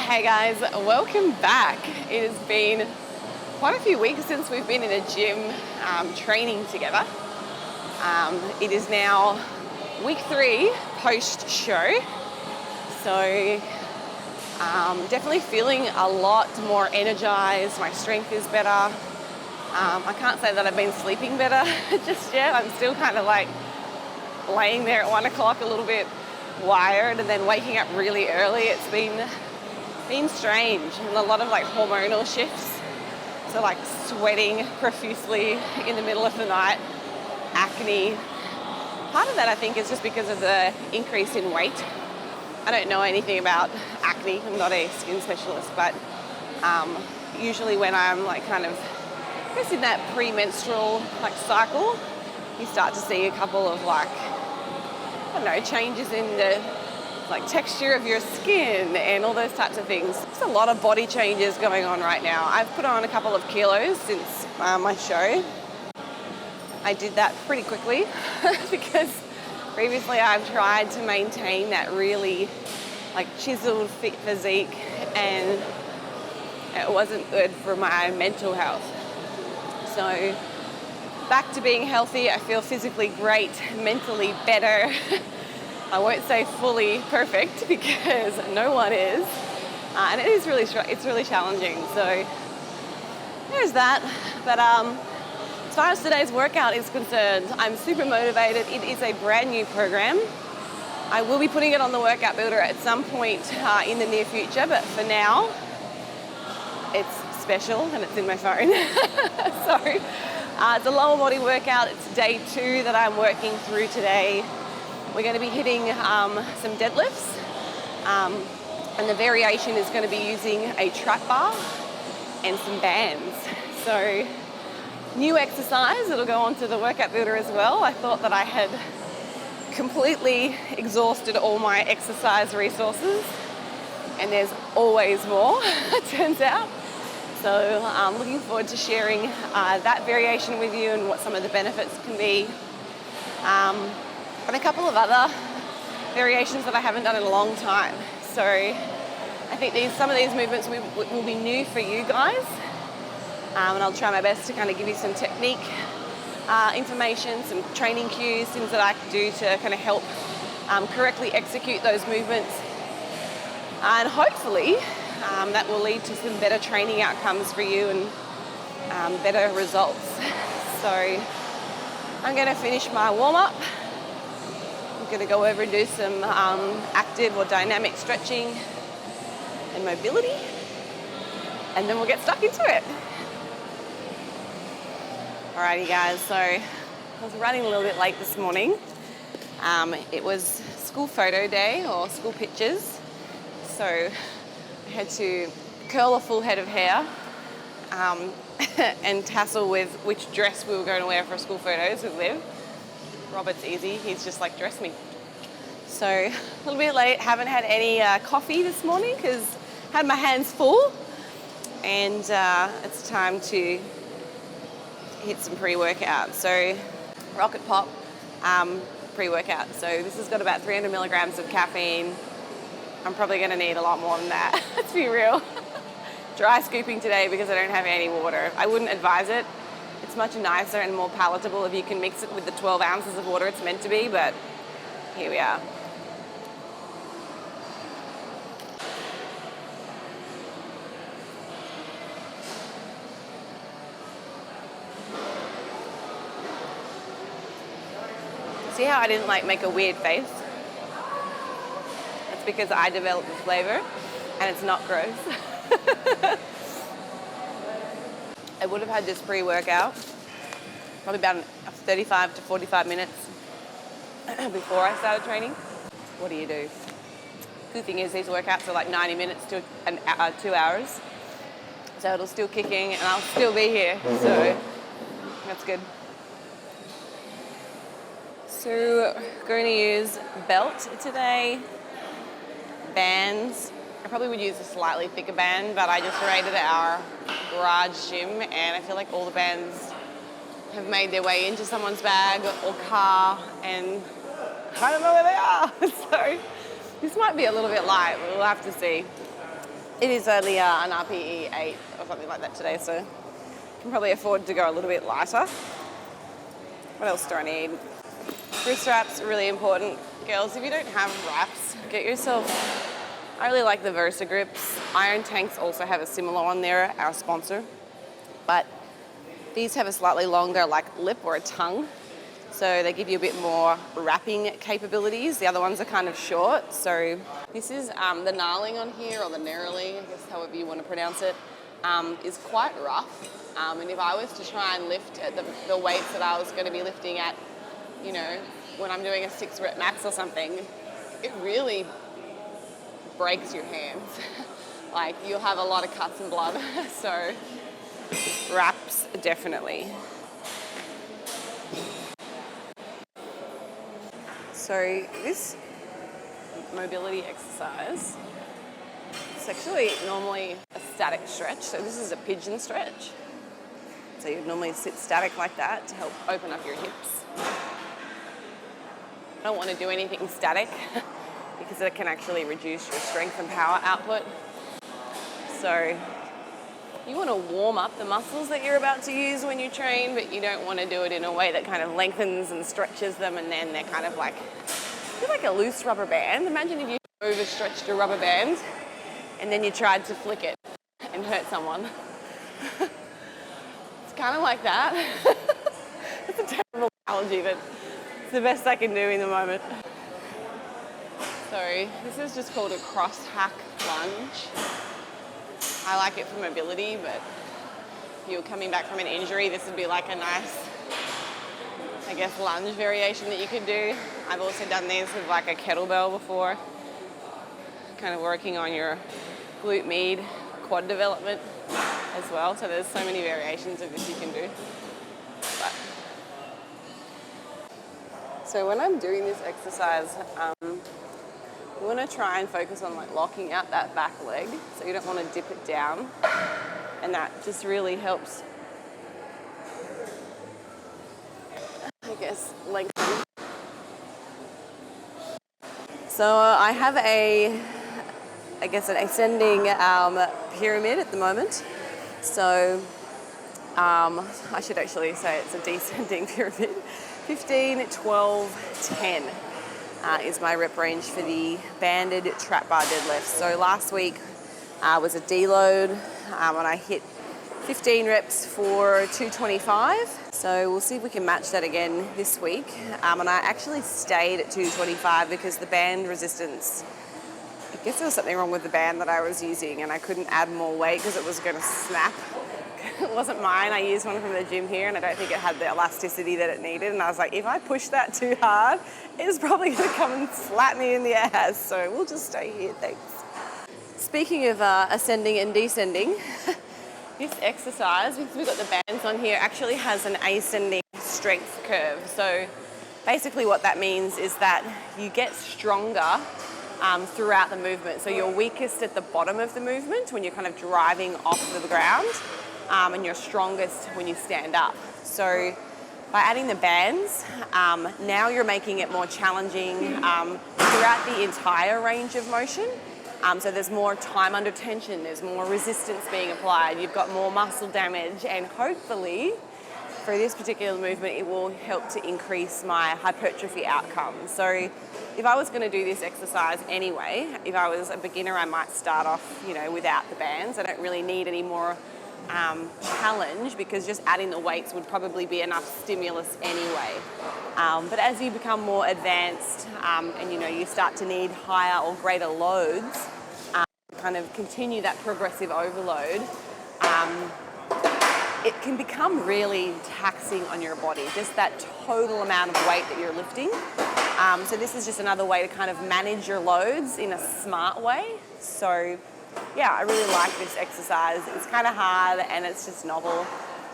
Hey guys, welcome back. It has been quite a few weeks since we've been in a gym training together. It is now week 3 post-show, so definitely feeling a lot more energized. My strength is better. I can't say that I've been sleeping better just yet. I'm still kind of like laying there at 1 o'clock a little bit wired and then waking up really early. It's been strange, and a lot of like hormonal shifts. So like sweating profusely in the middle of the night, acne. Part of that I think is just because of the increase in weight. I don't know anything about acne. I'm not a skin specialist, but usually when I'm like kind of, I guess in that premenstrual like cycle, you start to see a couple of like, I don't know, changes in the like texture of your skin and all those types of things. There's a lot of body changes going on right now. I've put on a couple of kilos since my show. I did that pretty quickly because previously I've tried to maintain that really like chiseled fit physique, and it wasn't good for my mental health. So back to being healthy. I feel physically great, mentally better. I won't say fully perfect because no one is, and it is really challenging. So there's that. But as far as today's workout is concerned, I'm super motivated. It is a brand new program. I will be putting it on the workout builder at some point in the near future, but for now, it's special and it's in my phone. So it's a lower body workout. It's day 2 that I'm working through today. We're going to be hitting some deadlifts, and the variation is going to be using a trap bar and some bands. So new exercise, it'll go onto the workout builder as well. I thought that I had completely exhausted all my exercise resources, and there's always more, it turns out. So I'm looking forward to sharing that variation with you and what some of the benefits can be. And a couple of other variations that I haven't done in a long time. So I think some of these movements will be new for you guys. And I'll try my best to kind of give you some technique information, some training cues, things that I can do to kind of help correctly execute those movements. And hopefully that will lead to some better training outcomes for you and better results. So I'm going to finish my warm-up. I'm going to go over and do some active or dynamic stretching and mobility, and then we'll get stuck into it. Alrighty guys, so I was running a little bit late this morning. It was school photo day or school pictures, so I had to curl a full head of hair and tassel with which dress we were going to wear for school photos with Liv. Robert's easy, he's just like, dress me. So a little bit late, haven't had any coffee this morning because I had my hands full, and it's time to hit some pre-workout. So Rocket Pop pre-workout. So this has got about 300 milligrams of caffeine. I'm probably going to need a lot more than that, let's be real. Dry scooping today because I don't have any water. I wouldn't advise it. It's much nicer and more palatable if you can mix it with the 12 ounces of water it's meant to be, but here we are. See how I didn't like make a weird face? That's because I developed the flavor and it's not gross. I would have had this pre-workout probably about 35 to 45 minutes before I started training. What do? Good thing is these workouts are like 90 minutes to 2 hours. So it'll still kick in and I'll still be here. So that's good. So going to use belt today, bands. I probably would use a slightly thicker band, but I just raided our garage gym and I feel like all the bands have made their way into someone's bag or car, and I don't know where they are. So this might be a little bit light, we'll have to see. It is only an RPE 8 or something like that today, so can probably afford to go a little bit lighter. What else do I need? Wrist wraps are really important. Girls, if you don't have wraps, get yourself, I really like the Versa grips. Iron Tanks also have a similar one there, our sponsor. But these have a slightly longer lip or a tongue. So they give you a bit more wrapping capabilities. The other ones are kind of short. So this is the gnarling on here, or the knurling, I guess however you want to pronounce it, is quite rough. And if I was to try and lift at the weights that I was going to be lifting at, you know, when I'm doing a 6 rep max or something, it really breaks your hands. Like, you'll have a lot of cuts and blood. So wraps, definitely. So this mobility exercise, it's actually normally a static stretch. So this is a pigeon stretch. So you'd normally sit static like that to help open up your hips. I don't want to do anything static because it can actually reduce your strength and power output. So you want to warm up the muscles that you're about to use when you train, but you don't want to do it in a way that kind of lengthens and stretches them, and then they're kind of like, they're like a loose rubber band. Imagine if you overstretched a rubber band and then you tried to flick it and hurt someone. It's kind of like that. It's a terrible analogy, but it's the best I can do in the moment. So this is just called a cross hack lunge. I like it for mobility, but if you're coming back from an injury, this would be like a nice, I guess, lunge variation that you could do. I've also done these with like a kettlebell before, kind of working on your glute med quad development as well. So there's so many variations of this you can do. But so when I'm doing this exercise, you want to try and focus on like locking out that back leg, so you don't want to dip it down, and that just really helps, I guess, lengthen. So I have an ascending pyramid at the moment. So I should actually say it's a descending pyramid. 15, 12, 10 is my rep range for the banded trap bar deadlift. So last week was a deload and I hit 15 reps for 225. So we'll see if we can match that again this week. And I actually stayed at 225 because the band resistance, I guess there was something wrong with the band that I was using and I couldn't add more weight because it was going to snap. It wasn't mine. I used one from the gym here and I don't think it had the elasticity that it needed. And I was like, if I push that too hard, it's probably going to come and slap me in the ass. So we'll just stay here, thanks. Speaking of ascending and descending, this exercise, because we've got the bands on here, actually has an ascending strength curve. So basically what that means is that you get stronger throughout the movement. So you're weakest at the bottom of the movement when you're kind of driving off the ground, and you're strongest when you stand up. So by adding the bands, now you're making it more challenging throughout the entire range of motion. So there's more time under tension, there's more resistance being applied, you've got more muscle damage, and hopefully for this particular movement it will help to increase my hypertrophy outcomes. So if I was going to do this exercise anyway, if I was a beginner, I might start off, without the bands. I don't really need any more challenge because just adding the weights would probably be enough stimulus anyway. But as you become more advanced and you start to need higher or greater loads, kind of continue that progressive overload, it can become really taxing on your body, just that total amount of weight that you're lifting. So this is just another way to kind of manage your loads in a smart way. So yeah, I really like this exercise. It's kind of hard and it's just novel.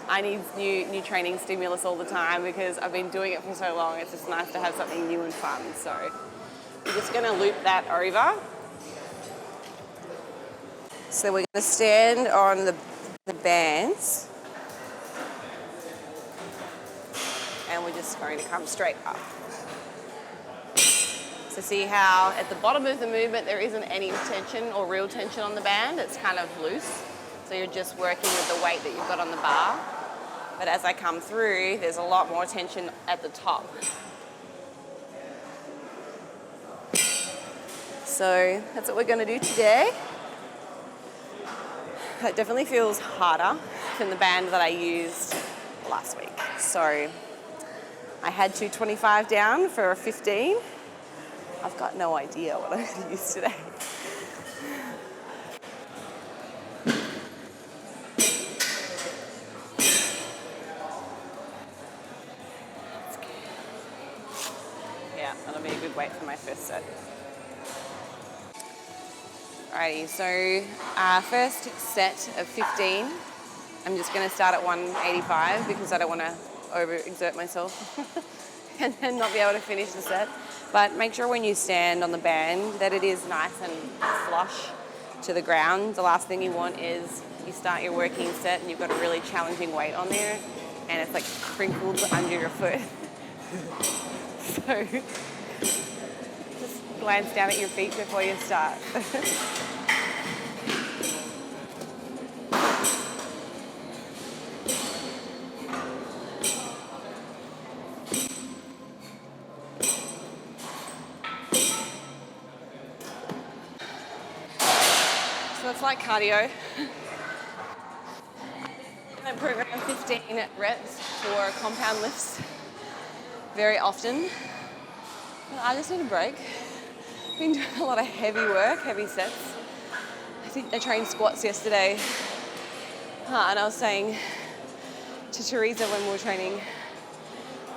I need new training stimulus all the time because I've been doing it for so long. It's just nice to have something new and fun. So I'm just going to loop that over. So we're going to stand on the bands and we're just going to come straight up. So see how at the bottom of the movement there isn't any tension or real tension on the band, it's kind of loose. So you're just working with the weight that you've got on the bar. But as I come through, there's a lot more tension at the top. So that's what we're going to do today. That definitely feels harder than the band that I used last week. So I had 225 down for a 15. I've got no idea what I'm going to use today. Yeah, that'll be a good weight for my first set. Alrighty, so first set of 15. I'm just going to start at 185 because I don't want to overexert myself and then not be able to finish the set. But make sure when you stand on the band that it is nice and flush to the ground. The last thing you want is you start your working set and you've got a really challenging weight on there and it's like crinkled under your foot. So just glance down at your feet before you start. So it's like cardio. I program 15 reps for compound lifts very often. I just need a break. I've been doing a lot of heavy work, heavy sets. I think I trained squats yesterday. And I was saying to Teresa when we were training,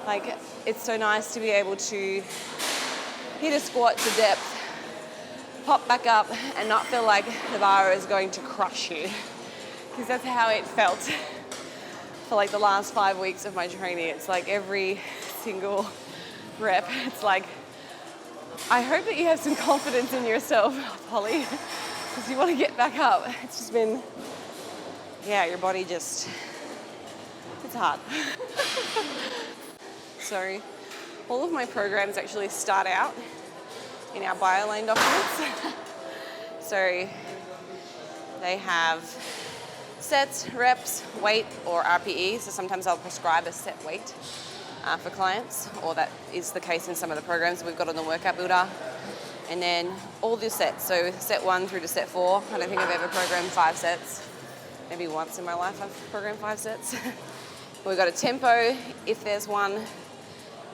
like, it's so nice to be able to hit a squat to depth, pop back up and not feel like the bar is going to crush you. Because that's how it felt for like the last 5 weeks of my training. It's like every single rep, it's like, I hope that you have some confidence in yourself, Polly, because you want to get back up. It's just been, yeah, your body just, it's hard. So all of my programs actually start out in our BioLane documents. So they have sets, reps, weight, or RPE. So sometimes I'll prescribe a set weight for clients, or that is the case in some of the programs we've got on the Workout Builder. And then all the sets, so set 1 through to set 4. I don't think I've ever programmed 5 sets. Maybe once in my life I've programmed 5 sets. We've got a tempo, if there's one,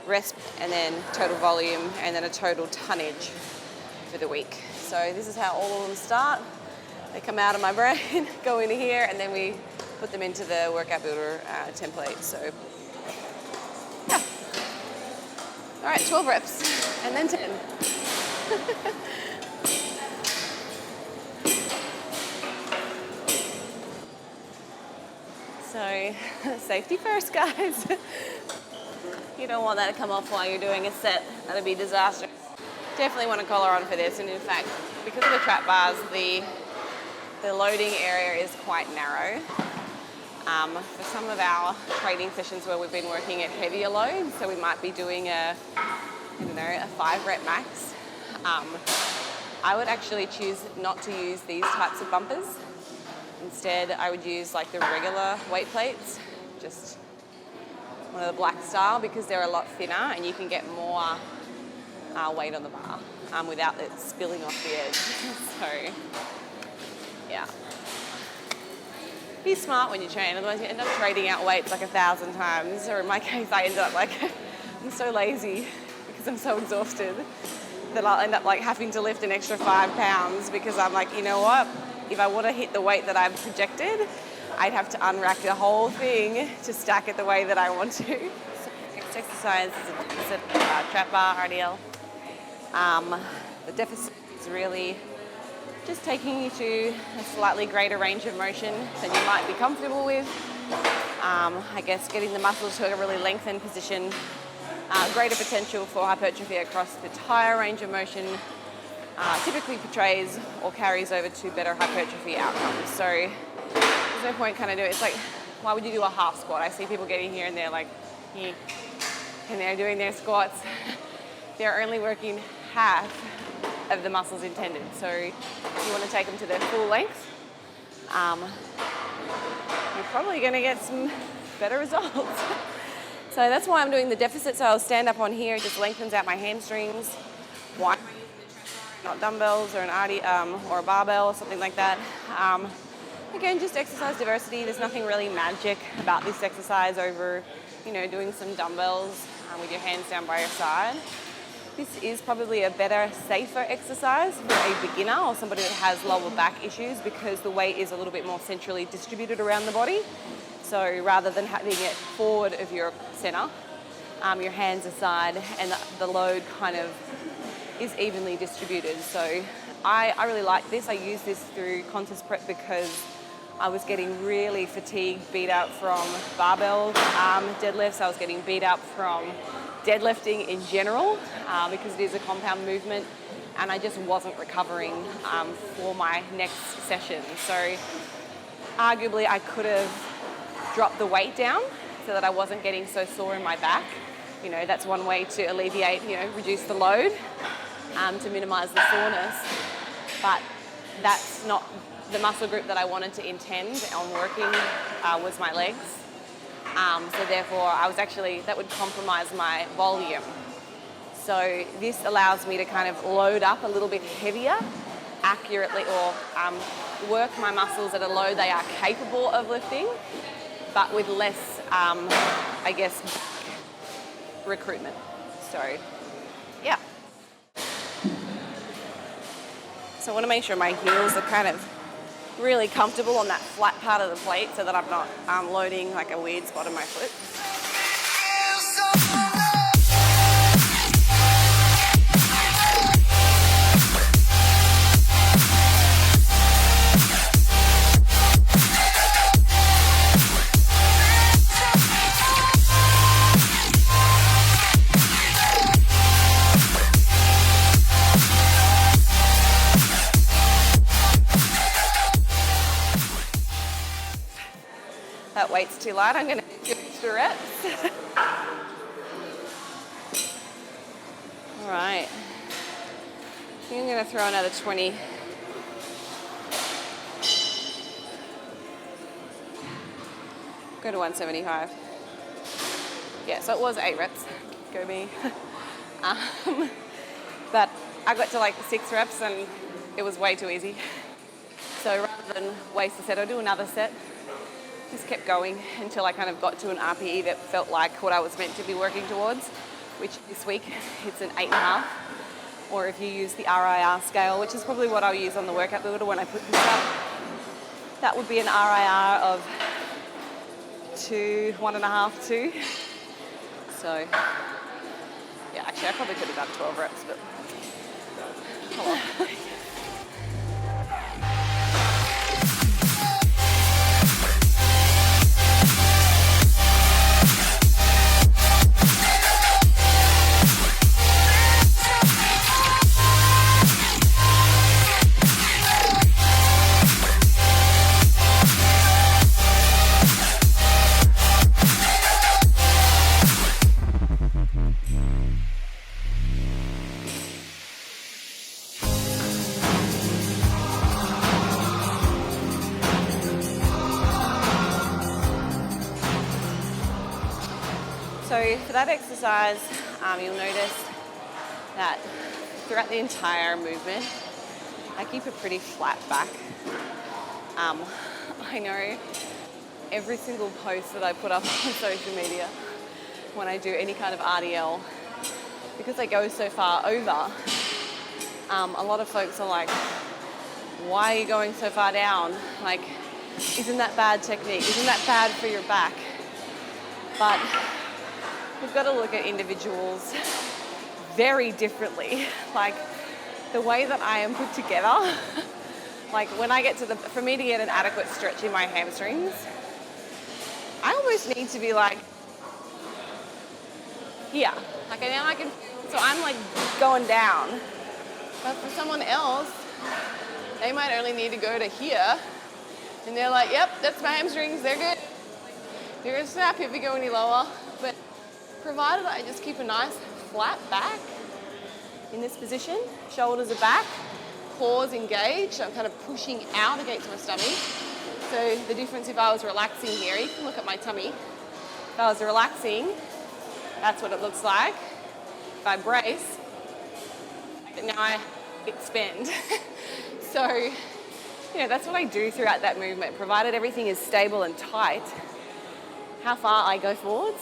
rest, and then total volume, and then a total tonnage for the week. So this is how all of them start. They come out of my brain, go into here, and then we put them into the Workout Builder template. So, yeah. All right, 12 reps, and then 10. So, safety first, guys. You don't want that to come off while you're doing a set. That'd be disastrous. Definitely want a collar on for this, and in fact, because of the trap bars, the loading area is quite narrow. For some of our training sessions where we've been working at heavier loads, so we might be doing a 5 rep max, I would actually choose not to use these types of bumpers. Instead, I would use like the regular weight plates, just one of the black style, because they're a lot thinner and you can get more weight on the bar without it spilling off the edge. So, yeah. Be smart when you train, otherwise you end up trading out weights like 1,000 times. Or in my case, I ended up like, I'm so lazy because I'm so exhausted that I'll end up like having to lift an extra 5 pounds because I'm like, you know what? If I want to hit the weight that I've projected, I'd have to unrack the whole thing to stack it the way that I want to. So next exercise is a deficit trap bar RDL. The deficit is really just taking you to a slightly greater range of motion than you might be comfortable with. I guess getting the muscles to a really lengthened position, greater potential for hypertrophy across the entire range of motion, typically portrays or carries over to better hypertrophy outcomes. So there's no point kind of doing it. It's like, why would you do a half squat? I see people getting here and they're like, and they're doing their squats. They're only working half of the muscles intended. So you want to take them to their full length. You're probably going to get some better results. So that's why I'm doing the deficit. So I'll stand up on here, it just lengthens out my hamstrings. Why am I using the treadmill, not dumbbells or an RD or a barbell or something like that? Again, just exercise diversity. There's nothing really magic about this exercise over, doing some dumbbells with your hands down by your side. This is probably a better, safer exercise for a beginner or somebody that has lower back issues because the weight is a little bit more centrally distributed around the body. So rather than having it forward of your center, your hands aside and the load kind of is evenly distributed. So I really like this. I use this through contest prep because I was getting really fatigued, beat up from barbell deadlifts. I was getting beat up from deadlifting in general because it is a compound movement, and I just wasn't recovering for my next session. So arguably I could have dropped the weight down so that I wasn't getting so sore in my back. That's one way to alleviate, reduce the load to minimize the soreness. But that's not the muscle group that I wanted to intend on working was my legs. So therefore, that would compromise my volume. So this allows me to kind of load up a little bit heavier, accurately, or work my muscles at a load they are capable of lifting, but with less, recruitment. So, yeah. So I want to make sure my heels are kind of really comfortable on that flat part of the plate so that I'm not loading like a weird spot on my foot. That weight's too light. I'm going to do extra reps. All right. I think I'm going to throw another 20. Go to 175. Yeah, so it was 8 reps. Go me. But I got to like 6 reps and it was way too easy. So rather than waste a set, I'll do another set. Just kept going until I kind of got to an RPE that felt like what I was meant to be working towards, which this week it's an 8.5. Or if you use the RIR scale, which is probably what I'll use on the workout builder when I put this up, that would be an RIR of 2, 1.5, 2. So, yeah, actually I probably could have done 12 reps, but oh well. So for that exercise, you'll notice that throughout the entire movement, I keep a pretty flat back. I know every single post that I put up on social media when I do any kind of RDL, because I go so far over, a lot of folks are like, why are you going so far down? Like, isn't that bad technique? Isn't that bad for your back? But we've got to look at individuals very differently. Like the way that I am put together, like when I get to for me to get an adequate stretch in my hamstrings, I almost need to be like, here. Like now I can, so I'm like going down. But for someone else, they might only need to go to here. And they're like, yep, that's my hamstrings, they're good. They're gonna snap if we go any lower. But provided I just keep a nice flat back, in this position. Shoulders are back, core is engaged. I'm kind of pushing out against my stomach. So the difference if I was relaxing here, you can look at my tummy. If I was relaxing, that's what it looks like. If I brace, now I expand. So, you know, that's what I do throughout that movement. Provided everything is stable and tight, how far I go forwards,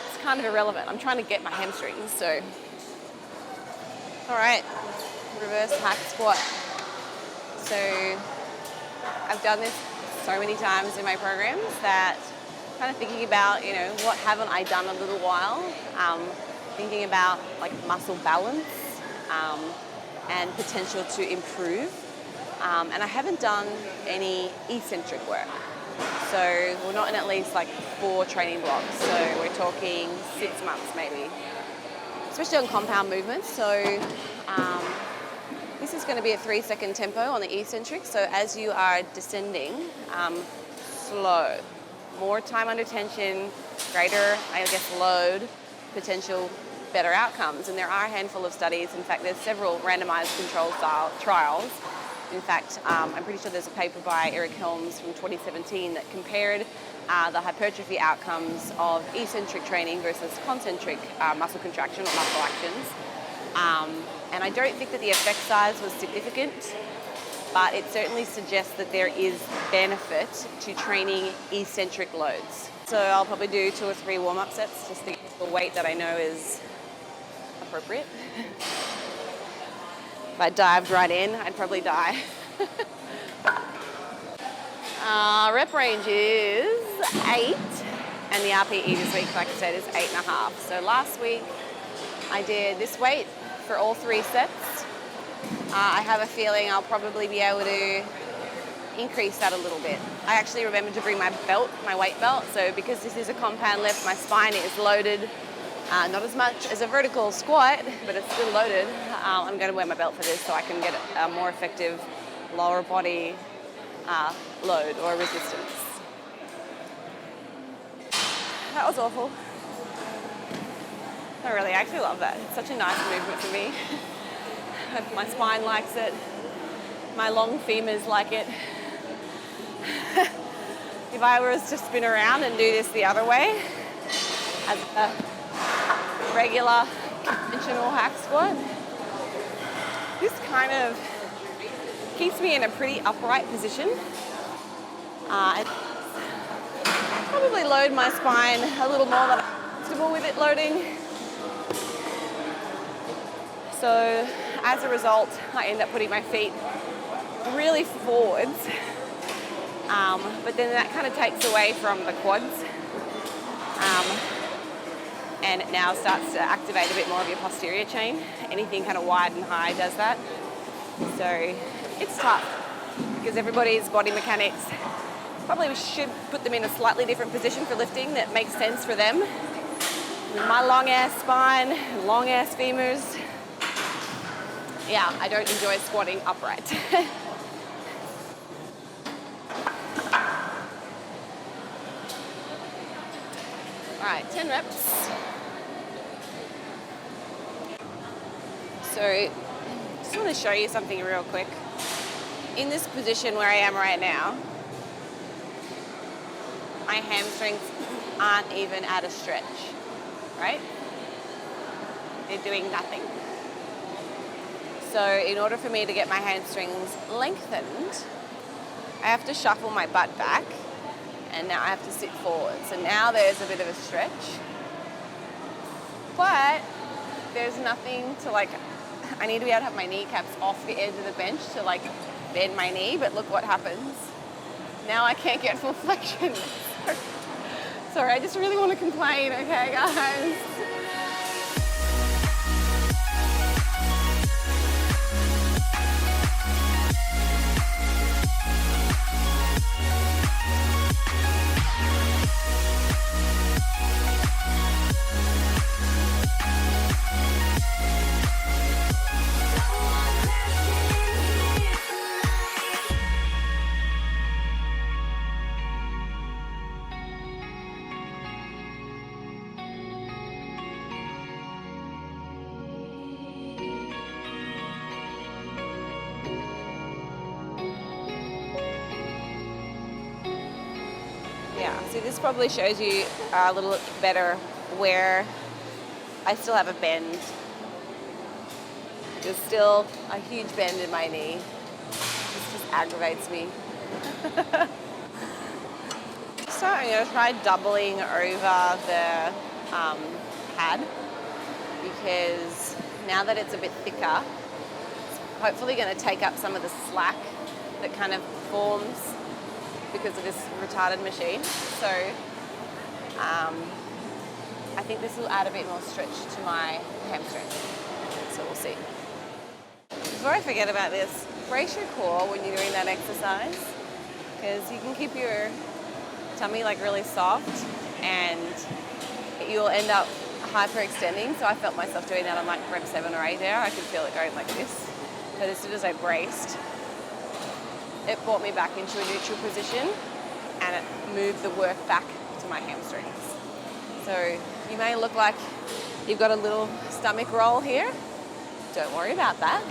it's kind of irrelevant. I'm trying to get my hamstrings, so. All right, reverse hack squat. So I've done this so many times in my programs that kind of thinking about, you know, what haven't I done a little while? Thinking about like muscle balance and potential to improve. And I haven't done any eccentric work. So we're not in at least like 4 training blocks. So we're talking 6 months maybe, especially on compound movements. So this is going to be a 3-second tempo on the eccentric. So as you are descending, slow. More time under tension, greater, I guess, load, potential better outcomes. And there are a handful of studies. In fact, there's several randomized control style trials. In fact, I'm pretty sure there's a paper by Eric Helms from 2017 that compared the hypertrophy outcomes of eccentric training versus concentric muscle contraction or muscle actions. And I don't think that the effect size was significant, but it certainly suggests that there is benefit to training eccentric loads. So I'll probably do 2 or 3 warm-up sets just to get to the weight that I know is appropriate. If I dived right in, I'd probably die. Rep range is 8, and the R.P.E. this week, like I said, is 8.5. So last week I did this weight for all 3 sets. I have a feeling I'll probably be able to increase that a little bit. I actually remembered to bring my belt, my weight belt, so because this is a compound lift, my spine is loaded. Not as much as a vertical squat, but it's still loaded. I'm going to wear my belt for this so I can get a more effective lower body load or resistance. That was awful. Not really, I actually love that. It's such a nice movement for me. My spine likes it. My long femurs like it. If I was to spin around and do this the other way, as a regular conventional hack squat, this kind of keeps me in a pretty upright position. And probably load my spine a little more than I'm comfortable with it loading. So as a result, I end up putting my feet really forwards, but then that kind of takes away from the quads. And it now starts to activate a bit more of your posterior chain. Anything kind of wide and high does that. So it's tough because everybody's body mechanics, probably we should put them in a slightly different position for lifting that makes sense for them. With my long ass spine, long ass femurs, yeah, I don't enjoy squatting upright. All right, 10 reps. So, just want to show you something real quick. In this position where I am right now, my hamstrings aren't even at a stretch, right? They're doing nothing. So in order for me to get my hamstrings lengthened, I have to shuffle my butt back, and now I have to sit forward. So now there's a bit of a stretch, but there's nothing to like, I need to be able to have my kneecaps off the edge of the bench to like bend my knee, but look what happens. Now I can't get full flexion. Sorry, I just really want to complain, okay guys? Yeah, so this probably shows you a little better where I still have a bend. There's still a huge bend in my knee. This just aggravates me. So I'm going to try doubling over the pad, because now that it's a bit thicker, it's hopefully going to take up some of the slack that kind of forms because of this retarded machine. So I think this will add a bit more stretch to my hamstring. So we'll see. Before I forget about this, brace your core when you're doing that exercise, because you can keep your tummy like really soft and you'll end up hyperextending. So I felt myself doing that on like rep 7 or 8 there. I could feel it going like this. But as soon as I braced, it brought me back into a neutral position and it moved the work back to my hamstrings. So you may look like you've got a little stomach roll here. Don't worry about that.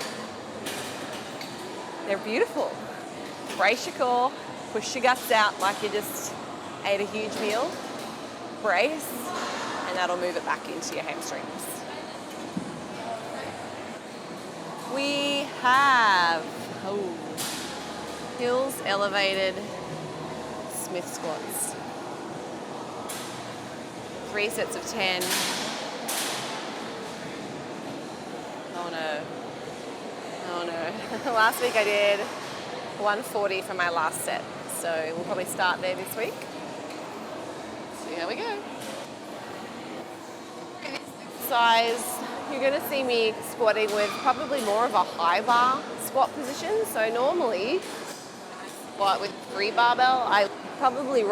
They're beautiful. Brace your core, push your guts out like you just ate a huge meal, brace, and that'll move it back into your hamstrings. We have heels elevated Smith squats. 3 sets of 10. Oh no. Last week I did 140 for my last set. So we'll probably start there this week. See how we go. This exercise, you're going to see me squatting with probably more of a high bar squat position. So normally, squat with 3 barbell, I probably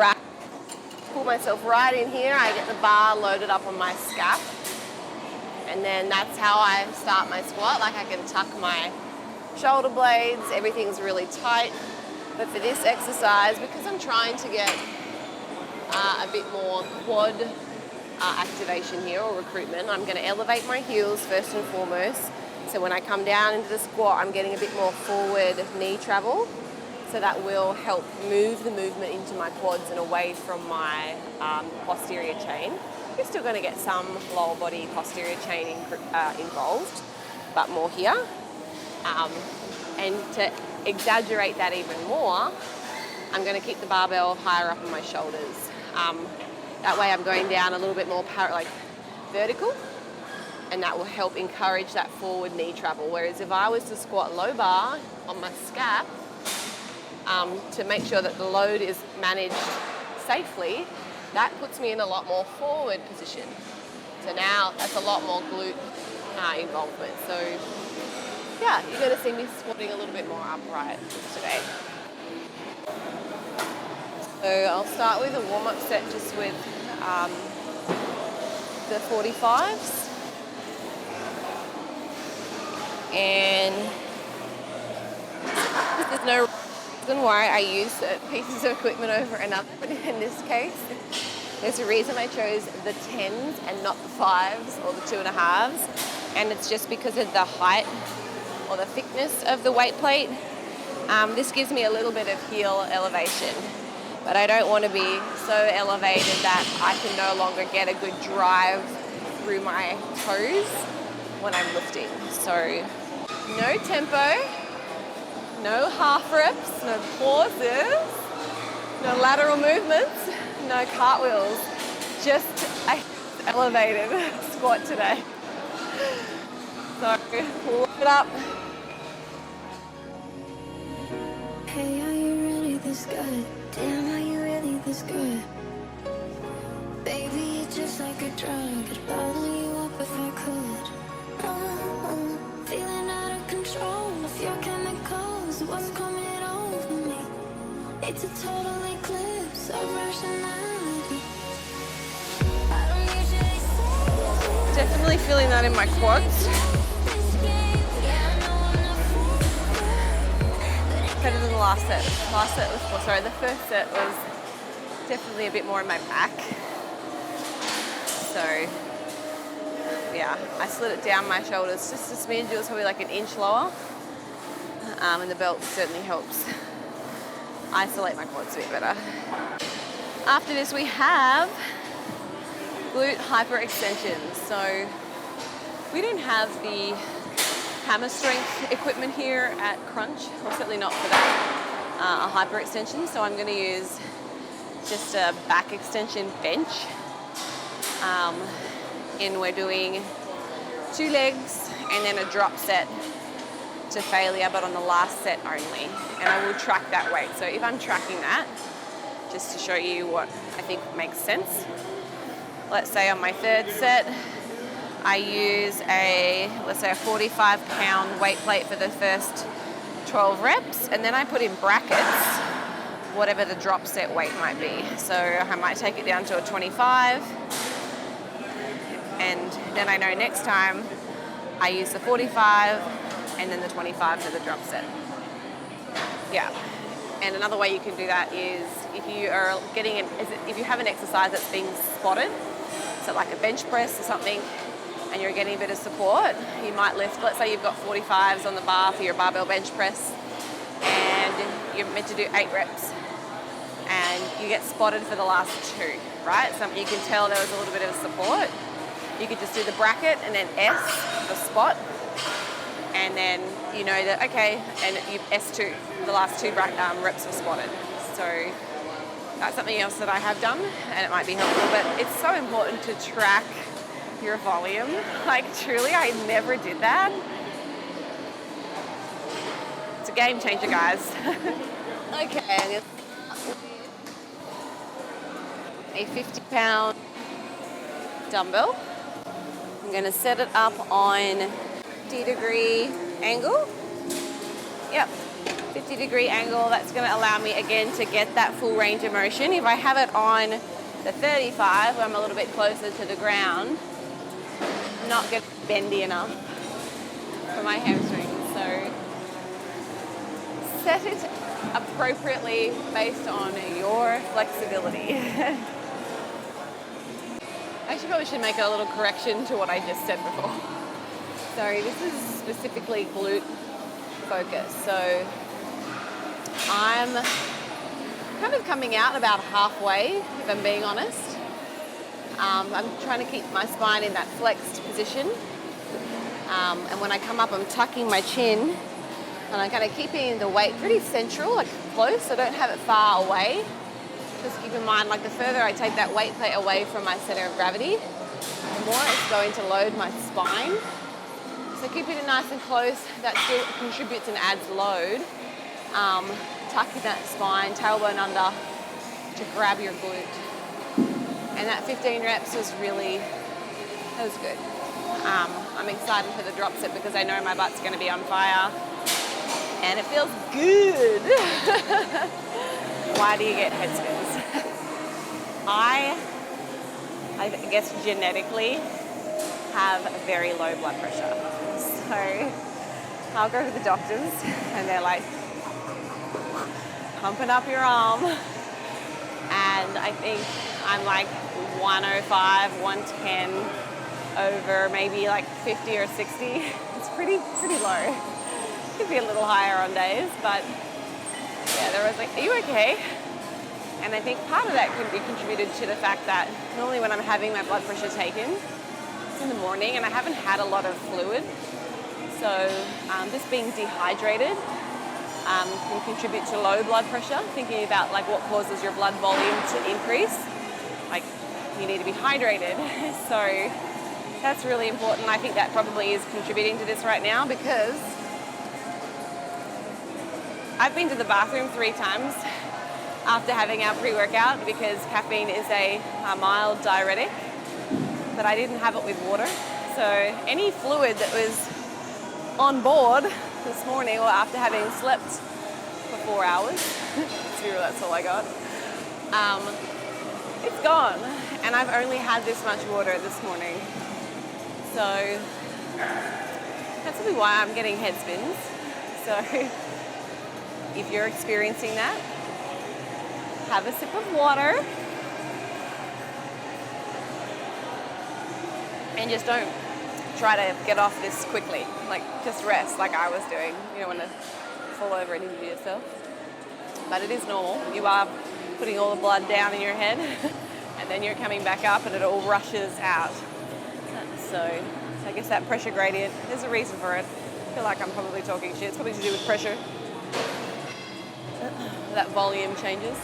pull myself right in here. I get the bar loaded up on my scap. And then that's how I start my squat. Like I can tuck my shoulder blades, everything's really tight. But for this exercise, because I'm trying to get a bit more quad activation here, or recruitment, I'm going to elevate my heels first and foremost. So when I come down into the squat, I'm getting a bit more forward knee travel. So that will help move the movement into my quads and away from my posterior chain. You're still going to get some lower body posterior chain involved, but more here. And to exaggerate that even more, I'm going to keep the barbell higher up on my shoulders. That way I'm going down a little bit more vertical, and that will help encourage that forward knee travel. Whereas if I was to squat low bar on my scap, to make sure that the load is managed safely, that puts me in a lot more forward position. So now that's a lot more glute involvement. So yeah, you're going to see me squatting a little bit more upright today. So I'll start with a warm-up set just with the 45s. And there's no reason why I use certain pieces of equipment over another, but in this case, there's a reason I chose the 10s and not the 5s or the 2.5s, and it's just because of the height or the thickness of the weight plate. This gives me a little bit of heel elevation, but I don't want to be so elevated that I can no longer get a good drive through my toes when I'm lifting. So no tempo, no half reps, no pauses, no lateral movements, no cartwheels, just a elevated squat today. So we'll load it up. Hey, are you really this good? Damn, are you really this good? Baby, you're just like a drug. I'd bottle you up if I could. Feeling out of control of your chemicals. What's coming over me? It's a total eclipse of rationality. I don't usually say. Definitely feeling that in my quads. Better than the last set. The first set was definitely a bit more in my back. So yeah, I slid it down my shoulders just a smidge. It was probably like an inch lower. And the belt certainly helps isolate my quads a bit better. After this, we have glute hyper extensions. So we don't have the hammer strength equipment here at Crunch, or certainly not for that hyper extension. So I'm going to use just a back extension bench. And we're doing 2 legs and then a drop set to failure, but on the last set only. And I will track that weight. So if I'm tracking that, just to show you what I think makes sense. Let's say on my 3rd set, I use let's say a 45-pound weight plate for the first 12 reps, and then I put in brackets whatever the drop set weight might be. So I might take it down to a 25, and then I know next time I use the 45 and then the 25 for the drop set. Yeah. And another way you can do that is if you are if you have an exercise that's being spotted, so like a bench press or something, and you're getting a bit of support, you might lift, let's say you've got 45s on the bar for your barbell bench press, and you're meant to do 8 reps, and you get spotted for the last 2, right? So you can tell there was a little bit of support. You could just do the bracket and then S, the spot, and then you know that, okay, and you S2, the last 2 reps were spotted. So that's something else that I have done, and it might be helpful, but it's so important to track your volume. Like, truly, I never did that. It's a game changer, guys. Okay, a 50-pound dumbbell. I'm going to set it up on 50-degree angle. Yep, 50-degree angle. That's going to allow me, again, to get that full range of motion. If I have it on the 35, where I'm a little bit closer to the ground, I'm not going to be bendy enough for my hamstrings. So set it appropriately based on your flexibility. I probably should make a little correction to what I just said before. Sorry, this is specifically glute focused. So I'm kind of coming out about halfway, if I'm being honest. I'm trying to keep my spine in that flexed position. And when I come up, I'm tucking my chin, and I'm kind of keeping the weight pretty central, like close. I don't have it far away. Just keep in mind, like the further I take that weight plate away from my center of gravity, the more it's going to load my spine. So keeping it nice and close, that still contributes and adds load. Tucking that spine, tailbone under, to grab your glute. And that 15 reps was really, that was good. I'm excited for the drop set because I know my butt's going to be on fire. And it feels good. Why do you get head spins? I guess genetically have very low blood pressure. So I'll go to the doctors and they're like, pumping up your arm. And I think I'm like 105, 110 over maybe like 50 or 60. It's pretty low. Could be a little higher on days, but yeah, there was like, are you okay? And I think part of that could be contributed to the fact that normally when I'm having my blood pressure taken, it's in the morning and I haven't had a lot of fluid. So just being dehydrated can contribute to low blood pressure. Thinking about like what causes your blood volume to increase, like you need to be hydrated. So that's really important. I think that probably is contributing to this right now because I've been to the bathroom 3 times after having our pre-workout because caffeine is a mild diuretic, but I didn't have it with water. So any fluid that was on board this morning or after having slept for 4 hours, that's all I got, it's gone. And I've only had this much water this morning. So that's probably why I'm getting head spins. So if you're experiencing that, have a sip of water and just don't try to get off this quickly. Like, just rest like I was doing. You don't want to fall over and injure yourself. But it is normal. You are putting all the blood down in your head, and then you're coming back up and it all rushes out. So I guess that pressure gradient, there's a reason for it. I feel like I'm probably talking shit. It's probably to do with pressure. That volume changes.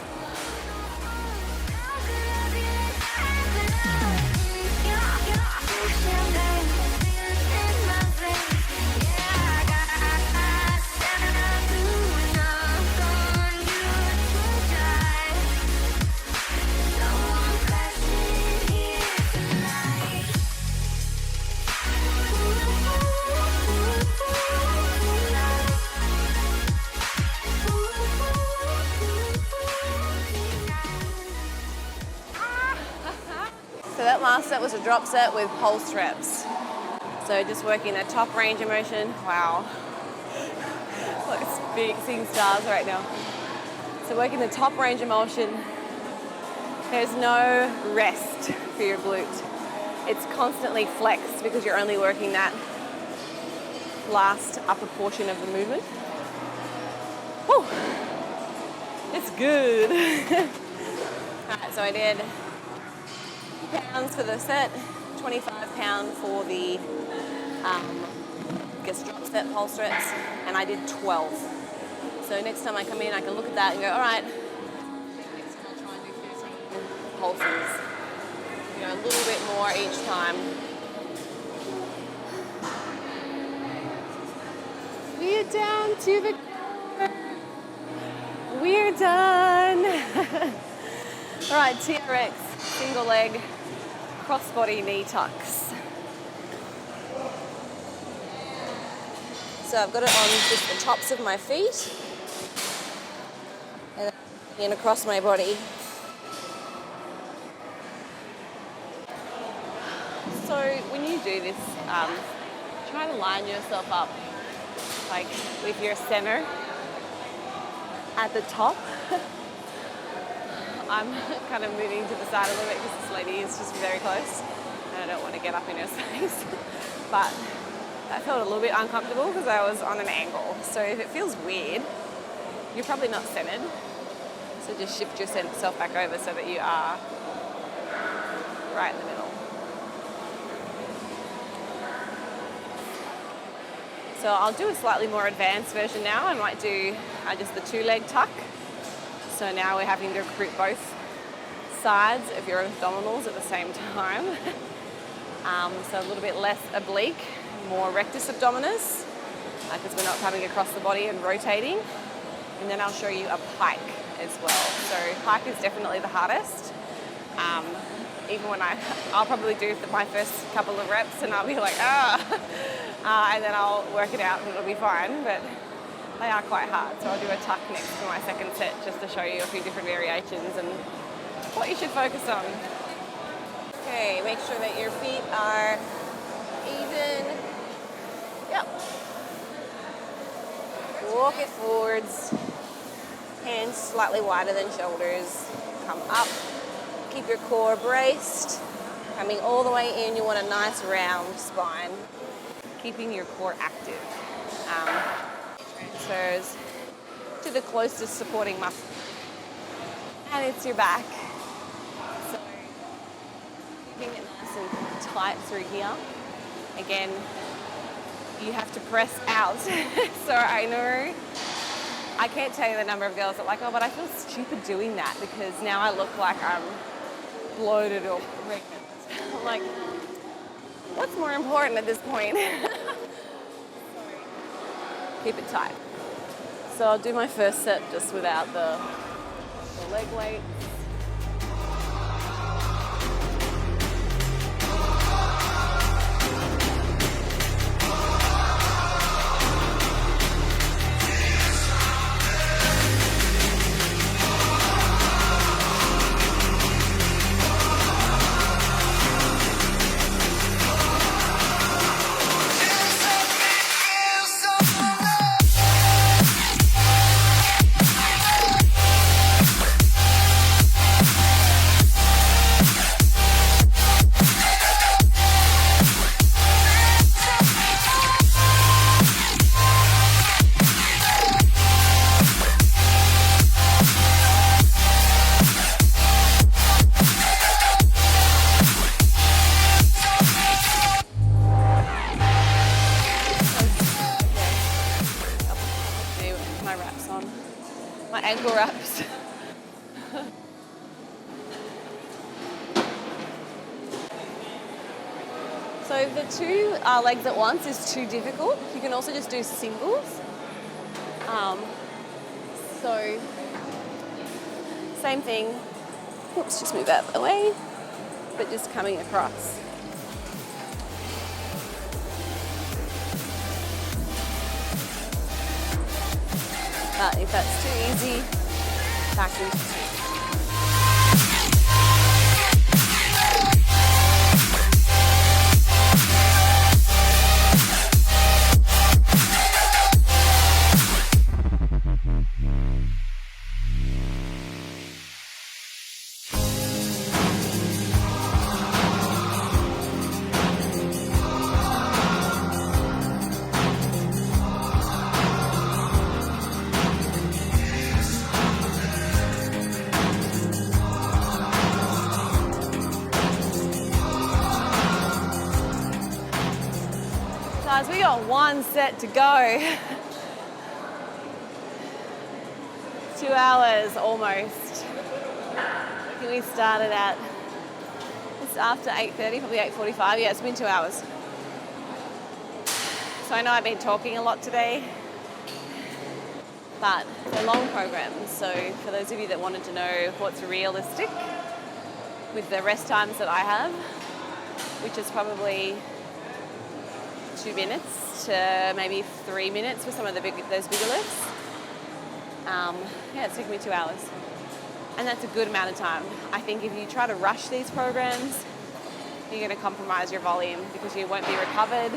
So that last set was a drop set with pulse reps. So just working the top range of motion. Wow. Like seeing stars right now. So working the top range of motion. There's no rest for your glute. It's constantly flexed because you're only working that last upper portion of the movement. Whew. It's good. Alright, so I did pounds for the set, 25 pound for the drop set pulse reps, and I did 12. So next time I come in, I can look at that and go, all right, next time I'll try and do 13 pulses. You know, a little bit more each time. We're down to the we're done. All right, TRX, single leg, cross-body knee tucks. So I've got it on just the tops of my feet and then across my body. So when you do this, try to line yourself up like with your center at the top. I'm kind of moving to the side a little bit because this lady is just very close and I don't want to get up in her space. But that felt a little bit uncomfortable because I was on an angle. So if it feels weird, you're probably not centered. So just shift yourself back over so that you are right in the middle. So I'll do a slightly more advanced version now. I might do just the 2-leg tuck. So now we're having to recruit both sides of your abdominals at the same time. So a little bit less oblique, more rectus abdominis, because we're not coming across the body and rotating. And then I'll show you a pike as well. So pike is definitely the hardest. Even when I'll probably do my first couple of reps and I'll be like, and then I'll work it out and it'll be fine. But they are quite hard, so I'll do a tuck next for my second set just to show you a few different variations and what you should focus on. Okay, make sure that your feet are even. Yep. Walk it forwards. Hands slightly wider than shoulders. Come up. Keep your core braced. Coming all the way in, you want a nice round spine. Keeping your core active. Transfers to the closest supporting muscle. And it's your back. So keeping it nice and tight through here. Again, you have to press out. So I know, I can't tell you the number of girls that are like, oh, but I feel stupid doing that because now I look like I'm bloated or pregnant. I'm like, what's more important at this point? Keep it tight. So I'll do my first set just without the leg weight. the 2 legs at once is too difficult. You can also just do singles. So same thing. Oops, just move out of the way. But just coming across. But if that's too easy, back into switch. Guys, we got 1 set to go. 2 hours almost. I think we started at, it's after 8:30, probably 8:45. Yeah, it's been 2 hours. So I know I've been talking a lot today, but they're long programs. So for those of you that wanted to know what's realistic with the rest times that I have, which is probably 2 minutes to maybe 3 minutes for some of those bigger lifts. Yeah, it's taken me 2 hours. And that's a good amount of time. I think if you try to rush these programs, you're going to compromise your volume because you won't be recovered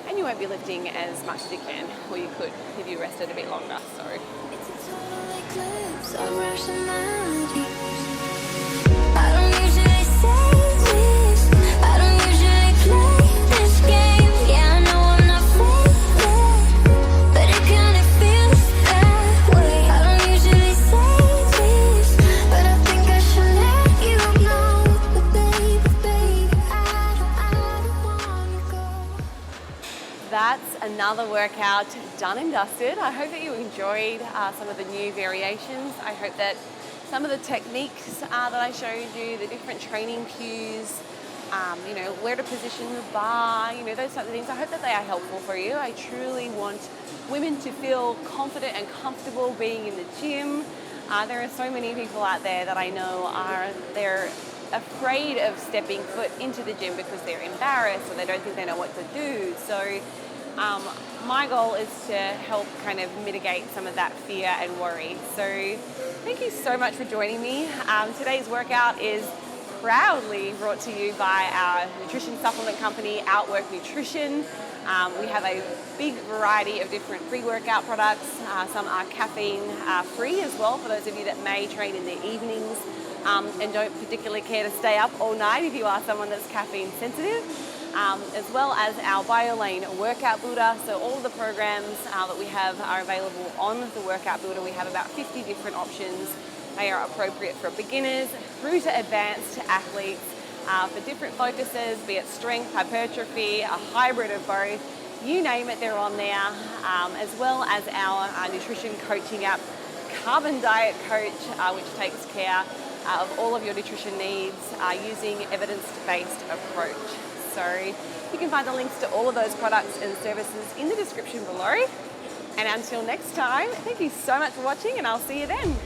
and you won't be lifting as much as you can, or you could if you rested a bit longer. So It's a total eclipse of rationality. I don't usually say this. I don't usually play this game. Yeah, I know I'm not fake, but it kinda feels that way. I don't usually say this, but I think I should let you know. But baby, I don't wanna go. that's another workout done and dusted. I hope that you enjoyed some of the new variations. I hope that some of the techniques that I showed you, the different training cues, you know, where to position the bar, you know, those types of things, I hope that they are helpful for you. I truly want women to feel confident and comfortable being in the gym. There are so many people out there that I know they're afraid of stepping foot into the gym because they're embarrassed or they don't think they know what to do. So my goal is to help kind of mitigate some of that fear and worry. So thank you so much for joining me. Today's workout is proudly brought to you by our nutrition supplement company, Outwork Nutrition. We have a big variety of different pre-workout products. Some are caffeine free as well for those of you that may train in the evenings and don't particularly care to stay up all night if you are someone that's caffeine sensitive. As well as our BioLane workout builder. So all of the programs that we have are available on the workout builder. We have about 50 different options. They are appropriate for beginners through to advanced athletes for different focuses, be it strength, hypertrophy, a hybrid of both. You name it, they're on there. As well as our nutrition coaching app, Carbon Diet Coach, which takes care of all of your nutrition needs using evidence-based approach. So you can find the links to all of those products and services in the description below. And until next time, thank you so much for watching and I'll see you then.